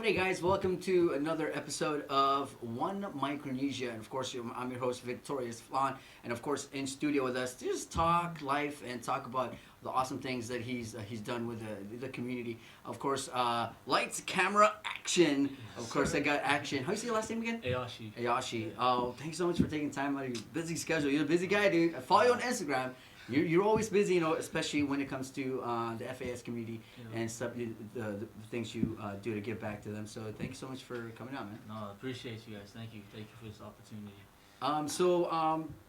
Hey guys, welcome to another episode of One Micronesia, and of course, I'm your host Victorious Falan, and of course, in studio with us to just talk life and talk about the awesome things that he's done with the community. Of course, lights, camera, action. Of course, I got action. How you say your last name again? Aiashy. Ayashi. Oh, thanks so much for taking time out of your busy schedule. You're a busy guy, dude. I follow you on Instagram. You're always busy, especially when it comes to the FAS community and stuff, the things you do to give back to them. So thank you so much for coming out, man. No, I appreciate you guys. Thank you for this opportunity.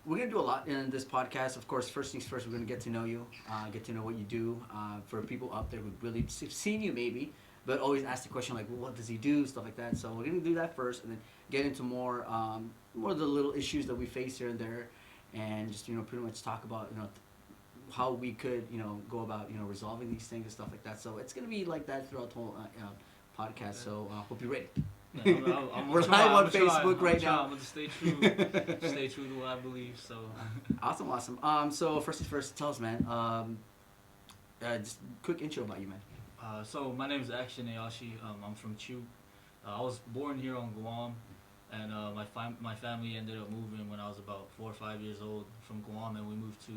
We're gonna do a lot in this podcast. Of course, first things first, we're gonna get to know you, get to know what you do. For people out there who really seen you maybe, but always ask the question like, well, what does he do, stuff like that. So we're gonna do that first, and then get into more of the little issues that we face here and there, and just pretty much talk about how we could go about resolving these things and stuff like that. So it's gonna be like that throughout the whole podcast. Okay. So hope you're ready. We're live on Facebook right now. I'm gonna stay true to what I believe. So Awesome. So first things first, tell us, man. Just quick intro about you, man. So my name is Action Aiashy. I'm from Chu. I was born here on Guam, and my family ended up moving when I was about 4 or 5 years old from Guam, and we moved to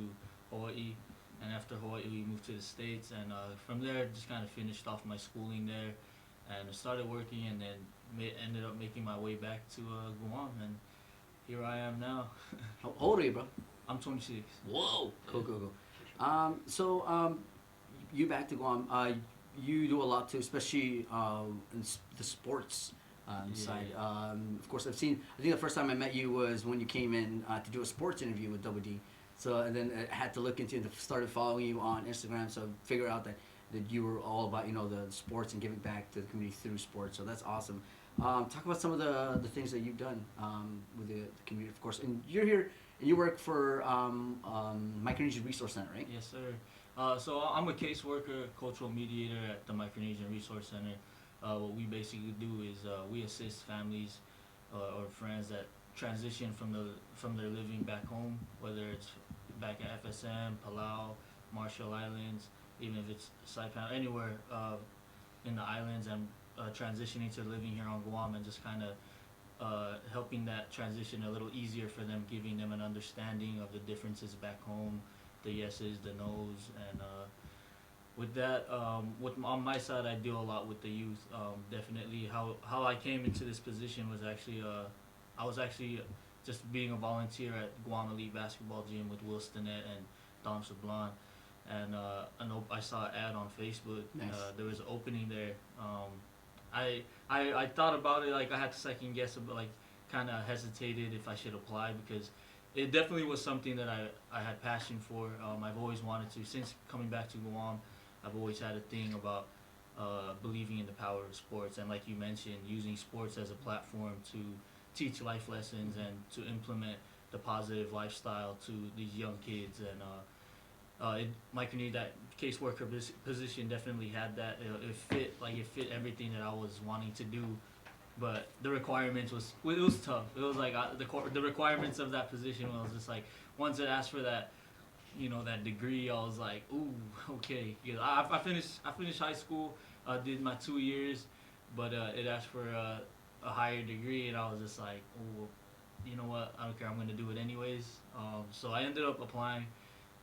Hawaii. And after Hawaii, we moved to the States, and from there, just kind of finished off my schooling there, and started working, and then ended up making my way back to Guam, and here I am now. How old are you, bro? I'm 26. Whoa. Cool. You back to Guam. You do a lot too, especially in the sports side. Of course, I think the first time I met you was when you came in to do a sports interview with Double D. So, and then I had to look into it and started following you on Instagram. So, figure out that you were all about the sports and giving back to the community through sports. So that's awesome. Talk about some of the things that you've done with the community, of course. And you're here and you work for Micronesia Resource Center, right? Yes, sir. So I'm a caseworker, cultural mediator at the Micronesian Resource Center. What we basically do is we assist families or friends that transition from their living back home, whether it's back at FSM, Palau, Marshall Islands, even if it's Saipan, anywhere in the islands, and transitioning to living here on Guam, and just kind of helping that transition a little easier for them, giving them an understanding of the differences back home, the yeses, the nos, and with that, on my side, I deal a lot with the youth. Definitely, how I came into this position was actually I was actually just being a volunteer at Guam Elite Basketball Gym with Will Stinnett and Dom Sablon, and I saw an ad on Facebook. Nice. There was an opening there. I thought about it, like I had to second guess, but like kind of hesitated if I should apply, because it definitely was something that I had passion for. I've always wanted to, since coming back to Guam, I've always had a thing about believing in the power of sports, and like you mentioned, using sports as a platform to teach life lessons and to implement the positive lifestyle to these young kids. And that caseworker position definitely had that. It fit everything that I was wanting to do, but the requirements it was tough. It was like the requirements of that position was just like, once it asked for that, that degree, I was like, ooh, okay. I finished high school, did my 2 years, but it asked for a higher degree, and I was just like, oh, you know what, I don't care, I'm going to do it anyways. So I ended up applying,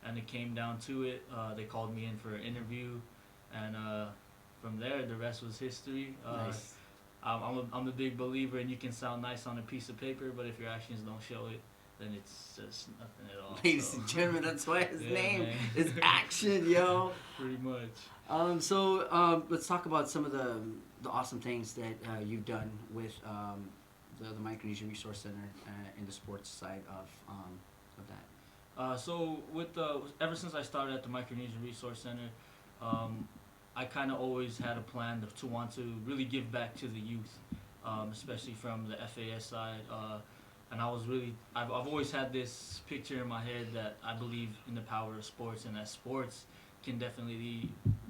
and it came down to it. They called me in for an interview, and from there, the rest was history. Nice. I'm a big believer, and you can sound nice on a piece of paper, but if your actions don't show it, then it's just nothing at all. Ladies and gentlemen, that's why his name man. is Action, yo. Pretty much. Let's talk about some of the awesome things that you've done with the Micronesia Resource Center in the sports side of that. So ever since I started at the Micronesian Resource Center, I kind of always had a plan to want to really give back to the youth, especially from the FAS side. And I've always had this picture in my head that I believe in the power of sports, and that sports can definitely,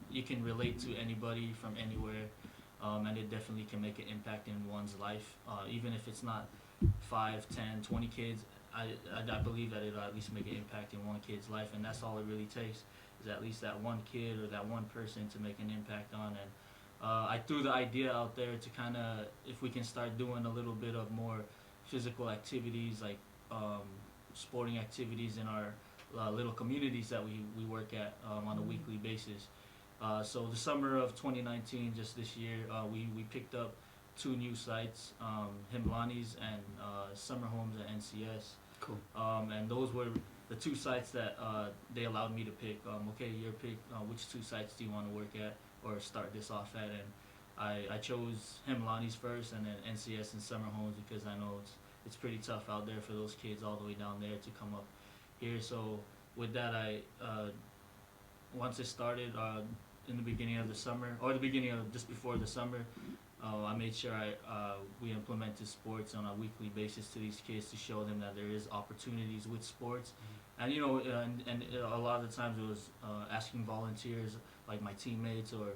you can relate to anybody from anywhere, and it definitely can make an impact in one's life, even if it's not 5, 10, 20 kids. I believe that it'll at least make an impact in one kid's life, and that's all it really takes, is at least that one kid or that one person to make an impact on. And I threw the idea out there to kind of if we can start doing a little bit of more physical activities like sporting activities in our little communities that we work at on a weekly basis. So the summer of 2019, just this year, we picked up two new sites, Himlani's and Summer Homes at NCS. Cool. And those were the two sites that they allowed me to pick. Okay, your pick. Which two sites do you want to work at or start this off at? And I chose Himlani's first, and then NCS and Summer Homes because I know it's pretty tough out there for those kids all the way down there to come up here. So with that, I once it started in the beginning of the summer or the beginning of just before the summer, I made sure we implemented sports on a weekly basis to these kids to show them that there is opportunities with sports, and and a lot of the times it was asking volunteers like my teammates or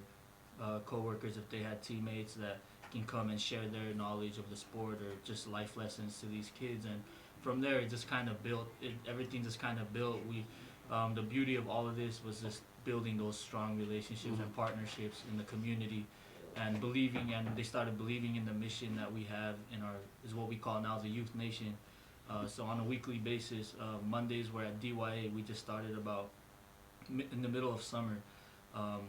coworkers if they had teammates that can come and share their knowledge of the sport or just life lessons to these kids, and from there it just kind of built. Everything just kind of built. The beauty of all of this was just building those strong relationships and partnerships in the community and believing, and they started believing in the mission that we have in our, is what we call now the Youth Nation. So on a weekly basis, Mondays we're at DYA. We just started about in the middle of summer.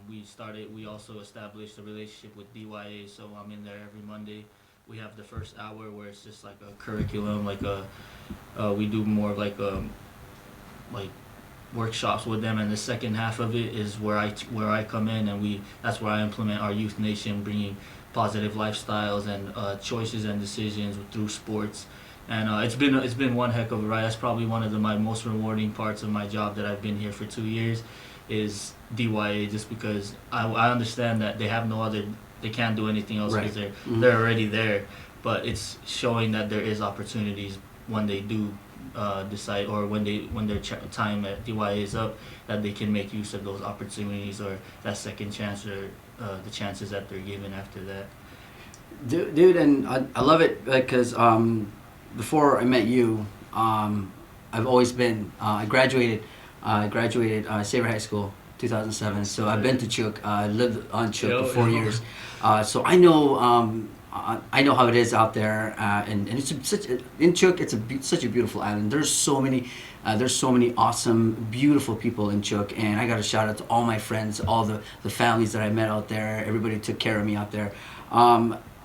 We also established a relationship with DYA, so I'm in there every Monday. We have the first hour where it's just like a curriculum, we do more of like workshops with them, and the second half of it is where I come in, and that's where I implement our Youth Nation, bringing positive lifestyles and choices and decisions through sports. And it's been one heck of a ride. That's probably one of my most rewarding parts of my job that I've been here for 2 years, is DYA, just because I understand that they have no other, they can't do anything else because they're already there, but it's showing that there is opportunities when they do decide, or when their time at DYA is up, that they can make use of those opportunities or that second chance or the chances that they're given after that. Dude, and I love it because before I met you, I've always been I graduated Sabre High School 2007, so I've been to Chuk. I lived on Chuk for 4 years, so I know how it is out there, and it's in Chuk. It's such a beautiful island. There's so many awesome, beautiful people in Chuk, and I got to shout out to all my friends, all the families that I met out there. Everybody took care of me out there.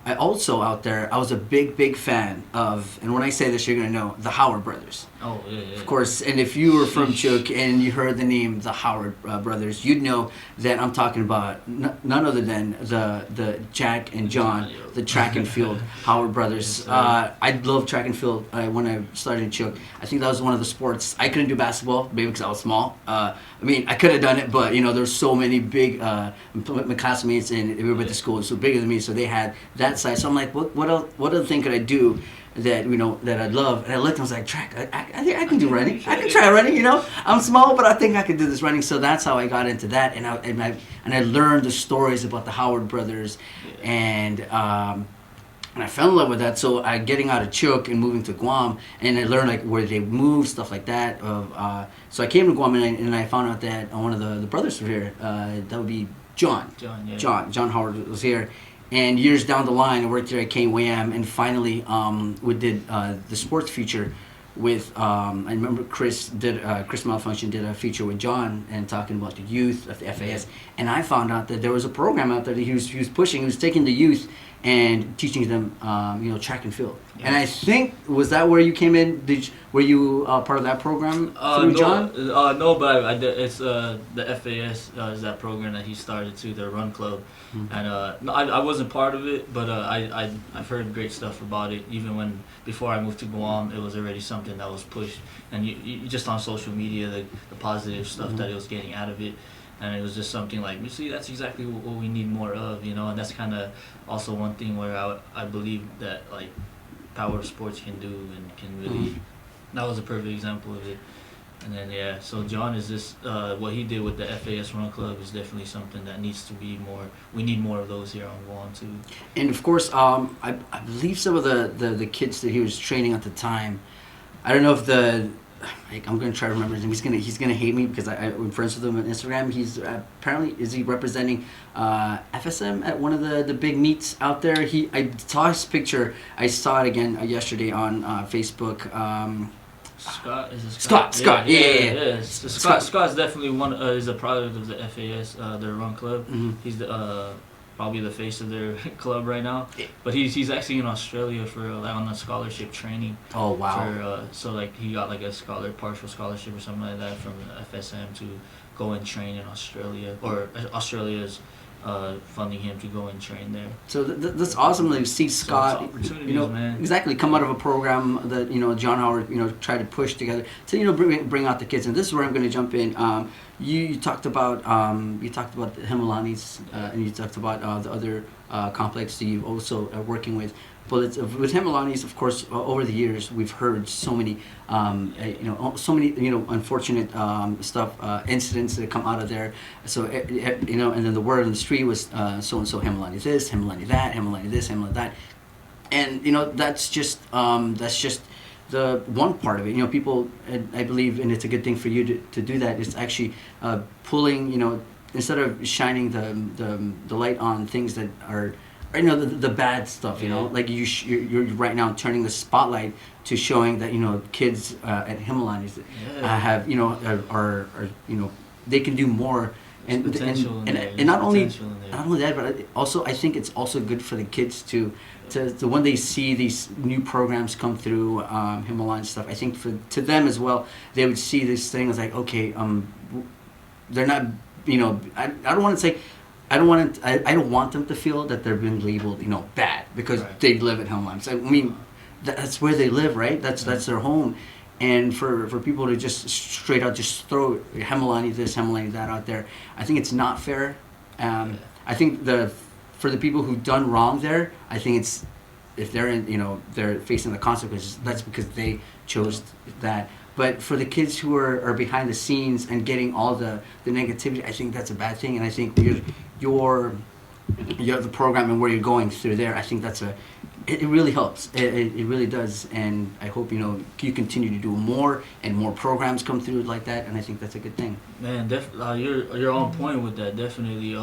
I also out there, I was a big fan of, and when I say this, you're gonna know, the Howard brothers. Oh yeah. Of course, and if you were from Chuk and you heard the name the Howard brothers, you'd know that I'm talking about none other than the Jack and John, the track and field Howard brothers. Yes, I love track and field. When I started in Chuk, I think that was one of the sports. I couldn't do basketball, maybe because I was small. I mean, I could have done it, but there's so many big my classmates and everybody at the school was so bigger than me, so they had that side. So I'm like, what other thing could I do that that I'd love? And I looked and I was like, track. I think I can do running. I can try running. I'm small, but I think I can do this running. So that's how I got into that, and I learned the stories about the Howard brothers, and I fell in love with that. So getting out of Chuk and moving to Guam, and I learned like where they moved, stuff like that. So I came to Guam, and I found out that one of the brothers were here. That would be John. John Howard was here. And years down the line, I worked here at KUAM, and finally we did the sports feature with, I remember Chris Malfunction did a feature with John and talking about the youth of the FAS. And I found out that there was a program out there that he was pushing. He was taking the youth and teaching them, track and field. Yeah. And I think, was that where you came in? Were you part of that program through John? No, but it's the FAS is that program that he started too, the Run Club. Mm-hmm. And I wasn't part of it, but I've heard great stuff about it. Even before I moved to Guam, it was already something that was pushed, and you just on social media the positive stuff that it was getting out of it. And it was just something like, you see, that's exactly what we need more of, and that's kind of also one thing where I believe that, like, power sports can do and can really, that was a perfect example of it. And then, so John is just, what he did with the FAS Run Club is definitely something that needs to be more, we need more of those here on Guam too. And of course, I believe some of the kids that he was training at the time, I don't know if I'm gonna try to remember his name. He's gonna hate me because I'm friends with him on Instagram. He's apparently is he representing FSM at one of the big meets out there. I saw his picture. I saw it again yesterday on Facebook. Scott is it Scott. Yeah. So Scott's definitely one. Is a product of the FAS, their run club. Mm-hmm. He's the probably the face of their club right now. But he's actually in Australia for on a scholarship training. Oh wow! For, so like he got like a partial scholarship or something like that from FSM to go and train in Australia, or Australia's funding him to go and train there. So that's awesome to see Scott, man. exactly come out of a program that John Howard tried to push together to bring out the kids. And this is where I'm going to jump in. You talked about the Himalanis, and you talked about the other complex that you also are working with. But with Himalanis, of course, over the years we've heard so many, unfortunate stuff, incidents that come out of there. So and then the word on the street was so and so Himalani this, Himalani that, Himalani this, Himalani that, and that's just the one part of it. People, I believe, and it's a good thing for you to do that. It's actually pulling, instead of shining the light on things that are, the bad stuff. Like you're right now turning the spotlight to showing that kids at Himalanis have are they can do more. And not only that, but also I think it's also good for the kids to when they see these new programs come through, Himalayan stuff. I think to them as well, they would see these things like, okay, they're not, I don't want to say, I don't want them to feel that they're being labeled, bad because they live at Himalayan. So, I mean, that's where they live, right? That's their home. And for people to just straight out just throw Himalani this, Himalani that out there, I think it's not fair. I think for the people who've done wrong there, I think it's, if they're they're facing the consequences, that's because they chose that. But for the kids who are behind the scenes and getting all the negativity, I think that's a bad thing. And I think your the program and where you're going through there, I think it really helps. It really does. And I hope you continue to do more and more programs come through like that. And I think that's a good thing. Man, you're on point with that, definitely.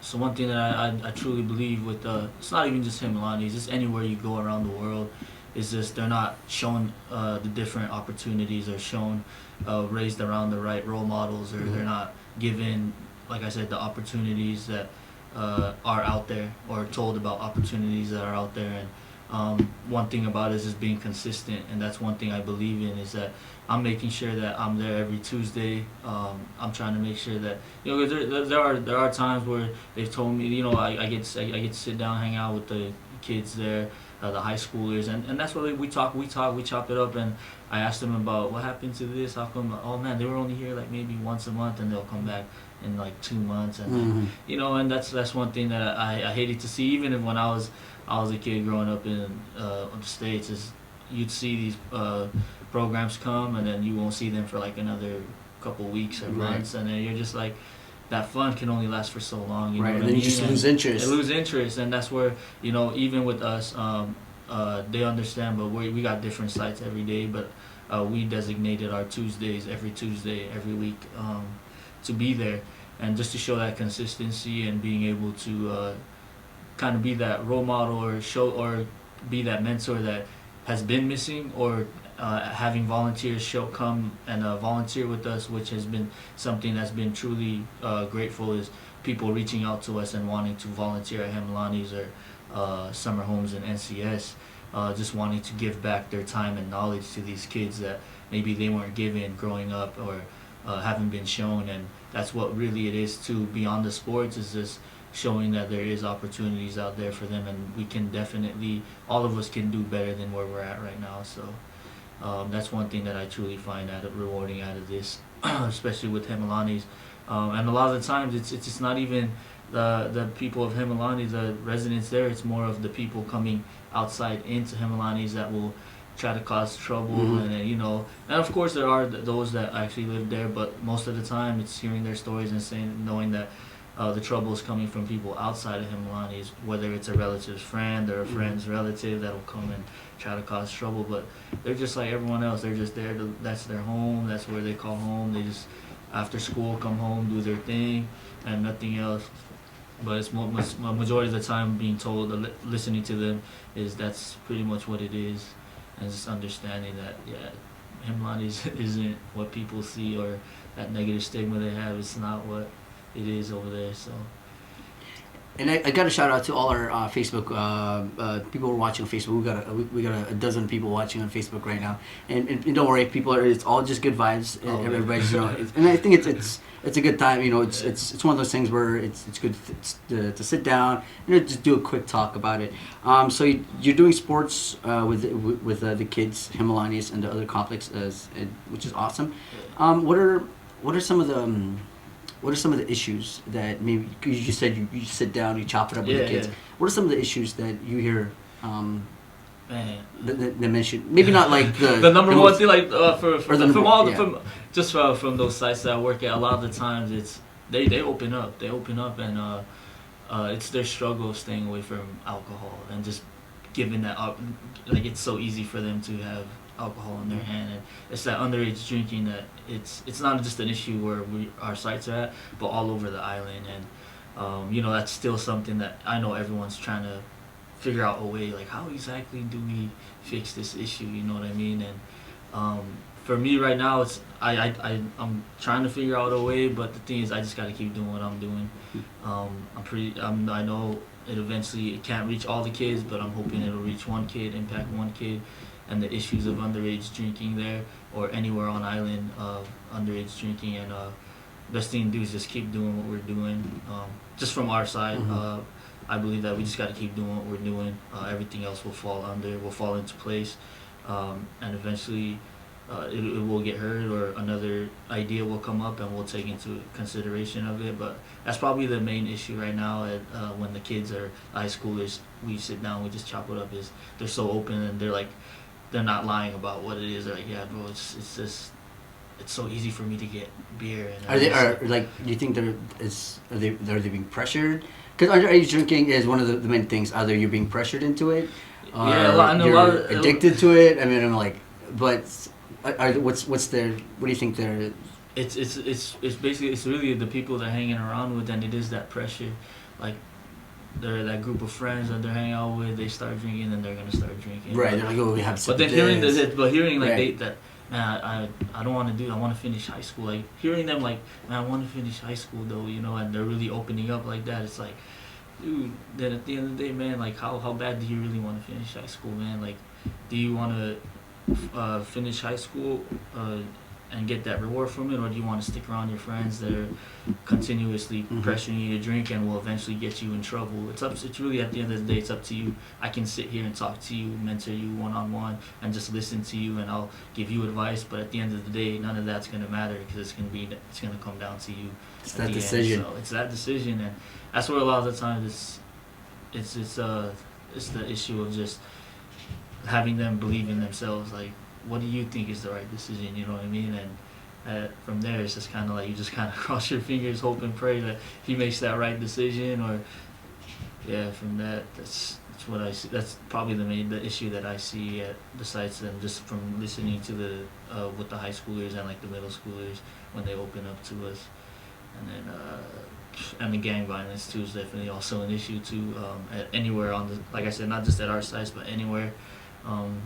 So one thing that I truly believe with it's not even just Himalani, it's just anywhere you go around the world, is just they're not shown the different opportunities, or shown raised around the right role models, or they're not given, like I said, the opportunities that are out there, or told about opportunities that are out there. And one thing about it is just being consistent, and that's one thing I believe in, is that I'm making sure that I'm there every Tuesday. I'm trying to make sure that there are times where they've told me I get to sit down, hang out with the kids there, the high schoolers, and that's what we chop it up, and I asked them about what happened to this. How come? Oh man, they were only here like maybe once a month, and they'll come back in like 2 months, and and that's one thing that I hated to see. Even if when I was a kid growing up in the States, is you'd see these programs come, and then you won't see them for like another couple weeks or months, and then you're just like, that fun can only last for so long, right? And then you just lose interest. Lose interest, and that's where even with us, they understand, but we got different sites every day, but we designated our Tuesdays every Tuesday every week to be there, and just to show that consistency and being able to kind of be that role model, or be that mentor that has been missing, or having volunteers come and volunteer with us, which has been something that's been truly grateful, is people reaching out to us and wanting to volunteer at Himalanis or summer homes in NCS, just wanting to give back their time and knowledge to these kids that maybe they weren't given growing up, or haven't been shown. And that's what really it is too, beyond the sports, is just showing that there is opportunities out there for them, and we can definitely, all of us can do better than where we're at right now. So that's one thing that I truly find rewarding out of this, especially with Himalanis. And a lot of the times it's not even the people of Himalanis, the residents there. It's more of the people coming outside into Himalanis that will try to cause trouble, and and of course there are those that actually live there, but most of the time it's hearing their stories and knowing that the trouble is coming from people outside of Himalanis, whether it's a relative's friend or a friend's relative that'll come and try to cause trouble. But they're just like everyone else. They're just there. That's their home. That's where they call home. They just after school come home, do their thing, and nothing else. But it's majority of the time being told, listening to them, is that's pretty much what it is, and just understanding that Himalanis isn't what people see, or that negative stigma they have. It's not what it is over there. So. And I got a shout out to all our Facebook people who are watching on Facebook. We got a dozen people watching on Facebook right now, and don't worry, people are. It's all just good vibes. Oh, Everybody's and I think it's a good time. It's one of those things where it's good to sit down and just do a quick talk about it. So you're doing sports with the kids, Himalanis, and the other complex, which is awesome. What are some of the issues that maybe, cause you just said you sit down, you chop it up with the kids. What are some of the issues that you hear that mention? Maybe not like the number one thing, like from those sites that I work at. A lot of the times it's they open up and it's their struggle of staying away from alcohol and just giving that up. Like it's so easy for them to have alcohol in their hand, and it's that underage drinking that it's not just an issue where our sites are at, but all over the island. And that's still something that I know everyone's trying to figure out a way, like how exactly do we fix this issue, you know what I mean? And for me right now, it's I'm trying to figure out a way, but the thing is I just got to keep doing what I'm doing. I know it can't reach all the kids, but I'm hoping it'll reach one kid, impact one kid. And the issues of underage drinking there or anywhere on island of underage drinking, and best thing to do is just keep doing what we're doing. Just from our side, I believe that we just got to keep doing what we're doing. Everything else will fall into place, and eventually it will get heard, or another idea will come up and we'll take into consideration of it. But that's probably the main issue right now. When the kids are high schoolers, we sit down, we just chop it up. Is they're so open and they're not lying about what it is. They're like, yeah, bro, it's just it's so easy for me to get beer. And do you think are they being pressured? Because underage drinking is one of the main things. Either you're being pressured into it, or you're addicted to it. I mean, I'm like, but what's their? What do you think they're? It's basically it's really the people they're hanging around with, and it is that pressure, like. They're that group of friends that they're hanging out with. They start drinking, and they're gonna start drinking. Right. They're like, oh, we have. But then hearing that, man, I don't want to do. I want to finish high school. Like hearing them like, man, I want to finish high school though, and they're really opening up like that. It's like, dude. Then at the end of the day, man, like how bad do you really want to finish high school, man? Like, do you want to finish high school and get that reward from it, or do you want to stick around your friends that are continuously pressuring you to drink and will eventually get you in trouble? It's really at the end of the day, it's up to you. I can sit here and talk to you, mentor you one-on-one, and just listen to you, and I'll give you advice. But at the end of the day, none of that's gonna matter, because it's gonna come down to you. It's that decision. So it's that decision, and that's where a lot of the time it's the issue of just having them believe in themselves. Like, what do you think is the right decision? You know what I mean? And from there, it's just kind of like you just kind of cross your fingers, hope and pray that he makes that right decision. Or from that, that's what I see. That's probably the issue that I see at the sites, and just from listening to with the high schoolers and like the middle schoolers when they open up to us. And then and the gang violence too is definitely also an issue too. At anywhere on like I said, not just at our sites, but anywhere.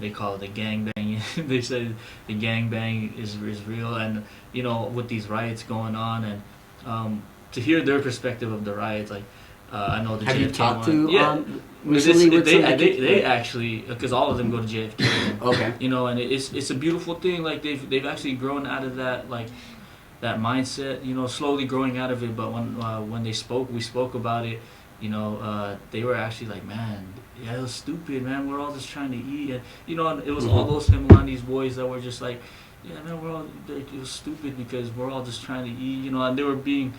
They call it the gang bang. They say the gang bang is real, and with these riots going on, and to hear their perspective of the riots, like I know the have JFK you talked one. to recently with they actually, because all of them go to JFK. Okay. And it's a beautiful thing. Like they've actually grown out of that, like that mindset. Slowly growing out of it. But when we spoke about it. They were actually like, man, yeah, it was stupid, man. We're all just trying to eat, and it was all those Himalanis boys that were just like, yeah, man, it was stupid because we're all just trying to eat, and they were being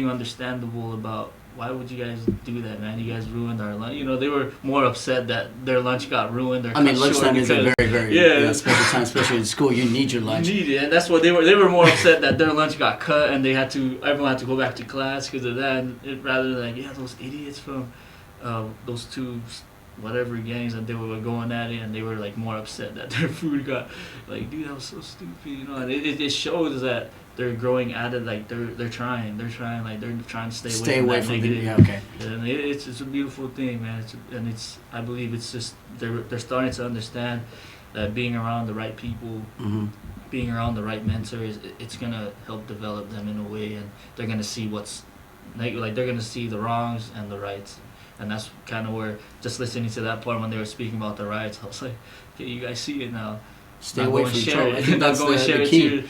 understandable about why would you guys do that, man? You guys ruined our lunch. They were more upset that their lunch got ruined. I mean, lunchtime is a very special time, especially in school. You need your lunch. You need it, and that's what they were. They were more upset that their lunch got cut, and everyone had to go back to class because of that. And rather than those idiots from those two whatever gangs that they were going at it, and they were like more upset that their food got dude, that was so stupid. And it shows that they're growing out of they're trying they're trying to stay away from negative. Yeah, okay. And it's a beautiful thing, man. I believe it's just they're starting to understand that being around the right people, being around the right mentors, it's gonna help develop them in a way, and they're gonna see they're gonna see the wrongs and the rights. And that's kind of where, just listening to that part when they were speaking about the riots, I was like, okay, you guys see it now. Stay away from trouble. I think that's the key.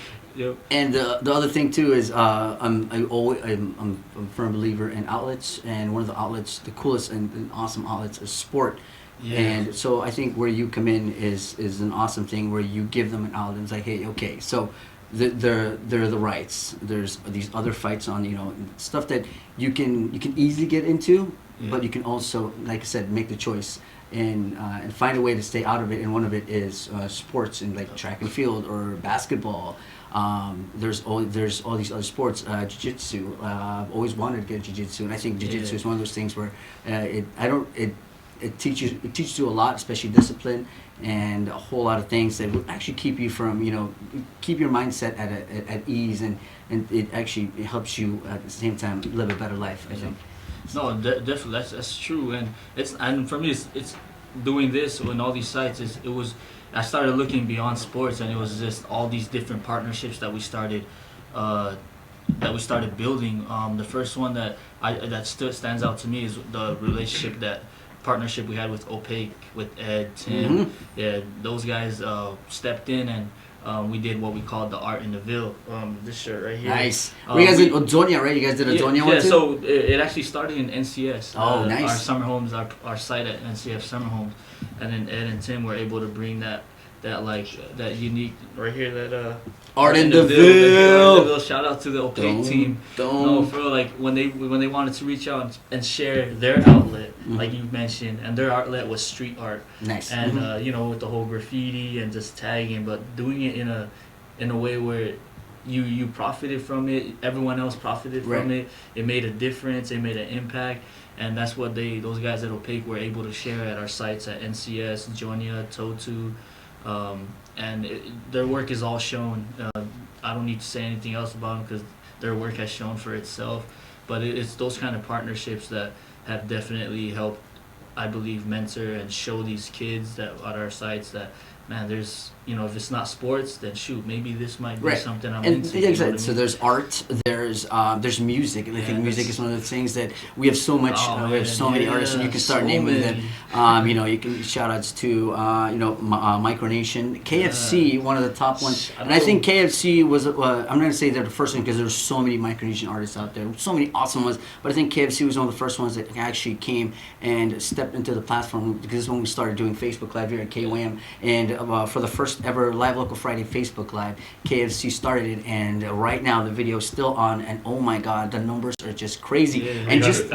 And the other thing too is I'm a firm believer in outlets, and one of the outlets, the coolest and awesome outlets, is sport. Yeah. And so I think where you come in is an awesome thing where you give them an outlet. It's like, hey, okay, so there are the rights. There's these other fights on stuff that you can easily get into. Yeah. But you can also, like I said, make the choice and find a way to stay out of it. And one of it is sports, and like track and field or basketball. There's all these other sports. Jiu-jitsu. I've always wanted to get jiu-jitsu, and I think jiu-jitsu is one of those things where it teaches you a lot, especially discipline and a whole lot of things that will actually keep you from keep your mindset at ease, and it actually helps you at the same time live a better life, I think. No, definitely, that's true, and for me, it's doing this on all these sites. I started looking beyond sports, and it was just all these different partnerships that we started building. The first one that still stands out to me is the partnership we had with Opaque, with Ed, Tim. Yeah, those guys stepped in, and we did what we called the Art in the Ville. This shirt right here. Nice. You guys did Odonia, right? You guys did Odonia one too? Yeah, so it actually started in NCS. Oh, nice. Our summer homes, our site at NCF Summer Homes. And then Ed and Tim were able to bring that unique, right here, that Art in the Ville. Shout out to the Opaque team. No, for when they wanted to reach out and share their outlet, like you mentioned, and their outlet was street art. Nice. And with the whole graffiti and just tagging, but doing it in a way where you profited from it, everyone else profited from it. It made a difference. It made an impact. And that's what those guys at Opaque were able to share at our sites at NCS, Jonia, Totu. And their work is all shown. I don't need to say anything else about them because their work has shown for itself. But it's those kind of partnerships that have definitely helped, I believe, mentor and show these kids that at our sites that, man, there's, if it's not sports, then shoot, maybe this might be something I'm into. Exactly. I mean? So there's art, there's music, and I think music is one of the things that we have so much. We have so many artists, and you can start naming them. You can shout outs to Micronation, KFC, one of the top ones, and I think KFC was. I'm not gonna say they're the first one because there's so many Micronesian artists out there, so many awesome ones. But I think KFC was one of the first ones that actually came and stepped into the platform, because this is when we started doing Facebook Live here at KUAM, and for the first ever Live Local Friday Facebook Live, KFC started it, and right now the video is still on, and oh my god, the numbers are just crazy. Yeah, and just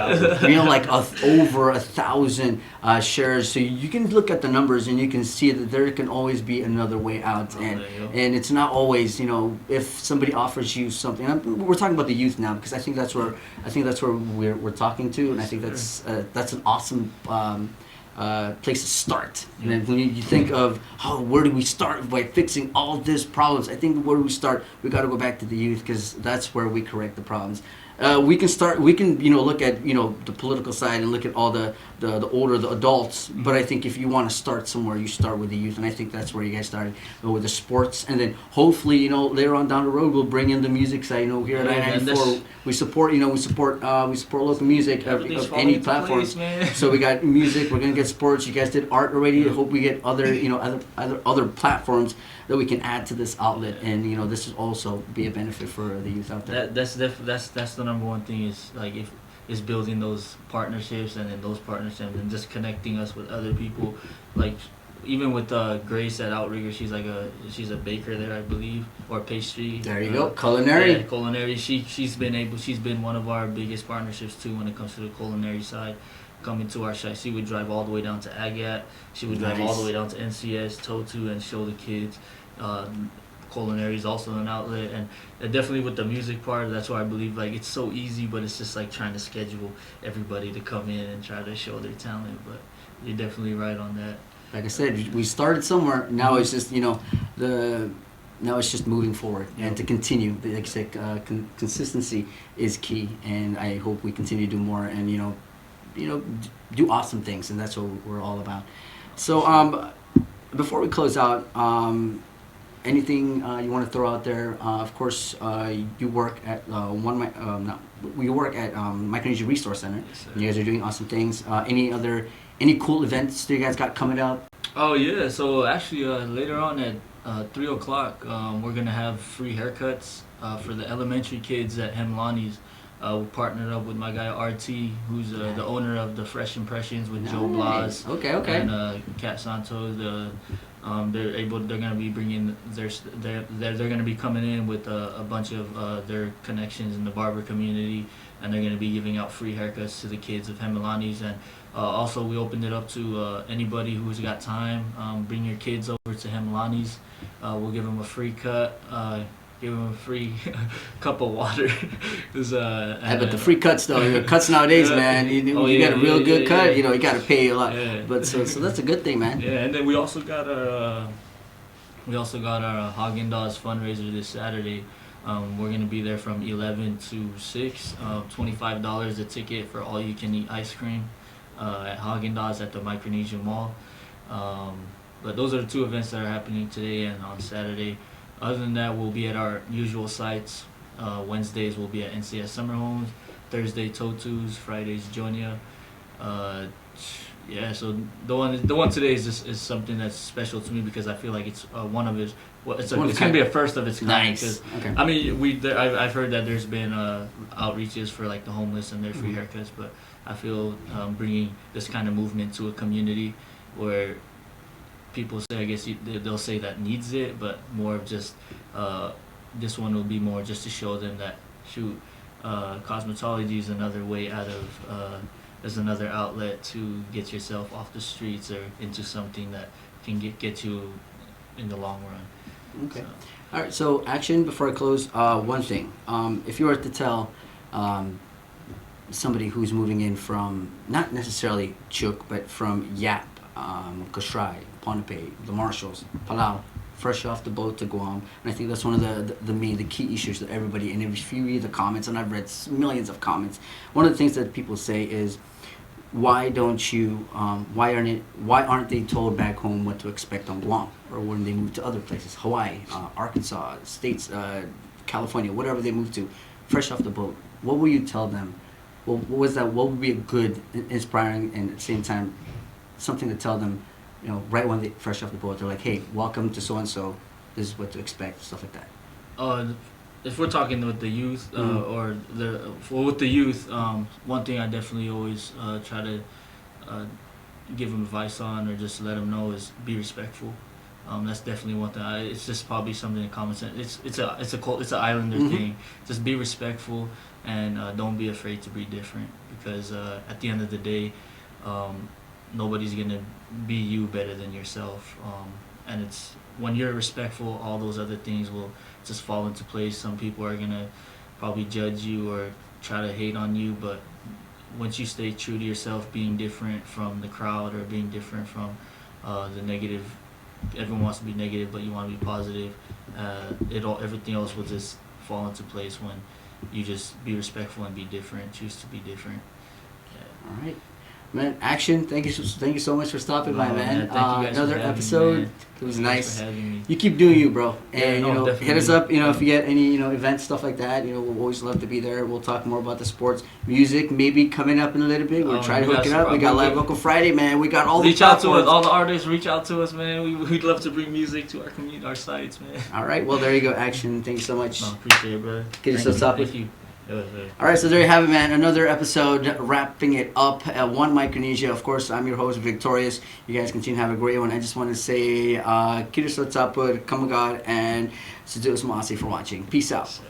over 1,000 shares. So you can look at the numbers and you can see that there can always be another way out, and it's not always, if somebody offers you something. We're talking about the youth now, because I think that's where we're talking to, and I think that's an awesome place to start. And then when you think of where do we start by fixing all these problems, I think where we start, we got to go back to the youth, because that's where we correct the problems. We can look at the political side and look at all the older, the adults, but I think if you want to start somewhere, you start with the youth, and I think that's where you guys started, with the sports, and then hopefully later on down the road we'll bring in the music side. Here at I-94 we support local music of any platform. So we got music, we're gonna get sports. You guys did art already. I hope we get other platforms that we can add to this outlet, and this will also be a benefit for the youth out there. That's the number one thing, is building those partnerships, and then those partnerships, and just connecting us with other people. Like even with Grace at Outrigger, she's a baker there, I believe, or pastry. There you go, culinary. Yeah, culinary. She's been one of our biggest partnerships too when it comes to the culinary side. Coming to our site, she would drive all the way down to Agat. She would drive all the way down to NCS, Totu, and show the kids. Culinary is also an outlet, and definitely with the music part, that's why I believe like it's so easy, but it's just like trying to schedule everybody to come in and try to show their talent. But you're definitely right on that. Like I said, we started somewhere. Now it's just now it's just moving forward and to continue. Like I said, consistency is key, and I hope we continue to do more and do awesome things, and that's what we're all about. So before we close out, anything you want to throw out there? Of course, you work at we work at Micronesia Resource Center. Yes, You guys are doing awesome things. Any cool events that you guys got coming up? Oh yeah, so actually later on at 3 o'clock, we're gonna have free haircuts for the elementary kids at Hemlani's. We partnered up with my guy RT, who's the owner of the Fresh Impressions with Joe Blas. Okay. And Kat Santos. They're gonna be bringing they're gonna be coming in with a bunch of their connections in the barber community, and they're gonna be giving out free haircuts to the kids of Hemlani's. And also we opened it up to anybody who's got time. Bring your kids over to Hemlani's. We'll give them a free cut. Give them a free cup of water. But the free cuts though, cuts nowadays, man. You get a real good cut. You got to pay a lot. Yeah. But so that's a good thing, man. Yeah, and then we also got our Haagen-Dazs fundraiser this Saturday. We're gonna be there from 11 to 6. $25 a ticket for all you can eat ice cream at Haagen-Dazs at the Micronesia Mall. But those are the two events that are happening today and on Saturday. Other than that, we'll be at our usual sites. Wednesdays we'll be at NCS Summer Homes. Thursday Totus. Fridays Jonia. Yeah, so the one today is something that's special to me because I feel like it's one of its. Well, it's gonna be a first of its kind. Nice. Okay. I mean, I've heard that there's been outreaches for like the homeless and their free haircuts, but I feel bringing this kind of movement to a community where people say, I guess they'll say that needs it, but more of just this one will be more just to show them that shoot, cosmetology is another way out of as another outlet to get yourself off the streets or into something that can get you in the long run. Okay. All right. So Action. Before I close, one thing. If you were to tell somebody who's moving in from not necessarily Chuk, but from Yap, Kashrai, Pohnpei, the Marshalls, Palau, fresh off the boat to Guam. And I think that's one of the key issues that everybody, and if you read the comments, and I've read millions of comments, one of the things that people say is, why aren't they told back home what to expect on Guam, or when they move to other places, Hawaii, Arkansas, states, California, whatever they move to, fresh off the boat? What will you tell them? What would be a good, inspiring, and at the same time, something to tell them, right when they fresh off the boat, they're like, hey, welcome to so and so. This is what to expect, stuff like that. If we're talking with the youth, with the youth, one thing I definitely always try to give them advice on, or just let them know, is be respectful. That's definitely one thing. It's just probably something in common sense. It's an Islander thing. Just be respectful and don't be afraid to be different, because at the end of the day, nobody's gonna be you better than yourself. And it's when you're respectful, all those other things will just fall into place. Some people are gonna probably judge you or try to hate on you, but once you stay true to yourself, being different from the crowd or being different from the negative, everyone wants to be negative, but you want to be positive. Everything else will just fall into place when you just be respectful and be different. Choose to be different. Yeah. All right. Man, Action, thank you so much for stopping by, man. Thank you guys another for having episode. Me, it was Thank nice. for having me. You keep doing you, bro. Yeah, And no, hit us definitely. up. If you get any events, stuff like that. We'll always love to be there. We'll talk more about the sports, music, maybe coming up in a little bit. We'll try to hook it up. We got Live Vocal Friday, man. We got all reach the out to us. platforms. All the artists, reach out to us, man. We'd love to bring music to our community, our sites, man. All right. Well, there you go, Action. Thank you so much. No, appreciate it, bro. Get yourself up. Thank you. All right, so there you have it, man. Another episode wrapping it up at One Micronesia. Of course, I'm your host, Victorious. You guys continue to have a great one. I just want to say, Kiriso Tapud, Kamagad, and Sudu Usmasi for watching. Peace out.